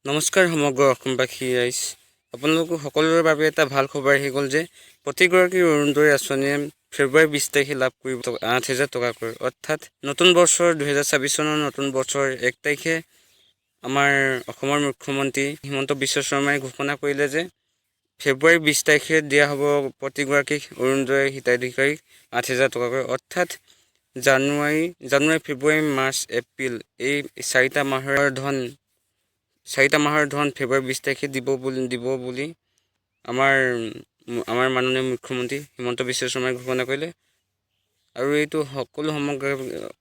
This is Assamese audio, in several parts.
নমস্কাৰ সমগ্ৰ অসমবাসী ৰাইজ। আপোনালোক সকলোৰে বাবে এটা ভাল খবৰ আহি গ'ল যে প্ৰতিগৰাকী অৰুণোদয় আঁচনিয়ে ফেব্ৰুৱাৰী 20 তাৰিখে লাভ কৰিব 8,000 টকাকৈ। অৰ্থাৎ নতুন বছৰ 2026 চনৰ নতুন বছৰ 1 তাৰিখে আমাৰ অসমৰ মুখ্যমন্ত্ৰী হিমন্ত বিশ্ব শৰ্মাই ঘোষণা কৰিলে যে ফেব্ৰুৱাৰী 20 তাৰিখে দিয়া হ'ব প্ৰতিগৰাকী অৰুণোদয় হিতাধিকাৰীক 8,000 টকাকৈ। অৰ্থাৎ জানুৱাৰী, ফেব্ৰুৱাৰী, মাৰ্চ, এপ্ৰিল এই 4টা মাহৰ ধন ফেব্ৰুৱাৰী 20 তাৰিখে দিব বুলি আমাৰ মাননীয় মুখ্যমন্ত্ৰী হিমন্ত বিশ্ব শৰ্মাই ঘোষণা কৰিলে। আৰু এইটো সকলো সমগ্ৰ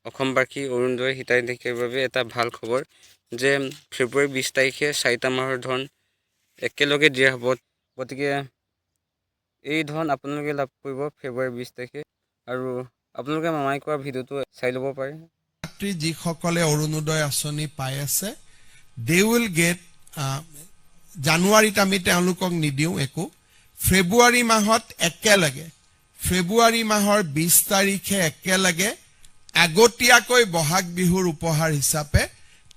অসমবাসী অৰুণোদয় হিতাধিকাৰীৰ বাবে এটা ভাল খবৰ যে ফেব্ৰুৱাৰী 20 তাৰিখে 4টা মাহৰ ধন একেলগে দিয়া হ'ব। গতিকে এই ধন আপোনালোকে লাভ কৰিব ফেব্ৰুৱাৰী 20 তাৰিখে। আৰু আপোনালোকে মামাই কৰা ভিডিঅ'টো চাই ল'ব পাৰে। যিসকলে অৰুণোদয় আঁচনি পাই আছে, they will get জানুৱাৰীত আমি তেওঁলোকক নিদিওঁ একো, ফেব্ৰুৱাৰী মাহত একেলগে ফেব্ৰুৱাৰী মাহৰ 20 তাৰিখে একেলগে আগতীয়াকৈ বহাগ বিহুৰ উপহাৰ হিচাপে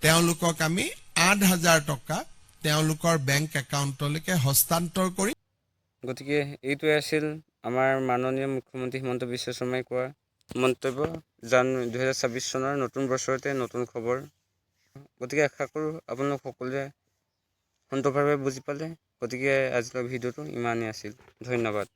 তেওঁলোকক আমি 8,000 টকা তেওঁলোকৰ বেংক একাউণ্টলৈকে হস্তান্তৰ কৰিম। গতিকে এইটোৱে আছিল আমাৰ মাননীয় মুখ্যমন্ত্ৰী হিমন্ত বিশ্ব শৰ্মাই কোৱা মন্তব্য 2026 চনৰ নতুন বছৰতে নতুন খবৰ। গতিকে আশা কৰোঁ আপোনালোক সকলোৱে সুন্দৰভাৱে বুজি পালে। গতিকে আজিৰ ভিডিঅ'টো ইমানেই আছিল। ধন্যবাদ।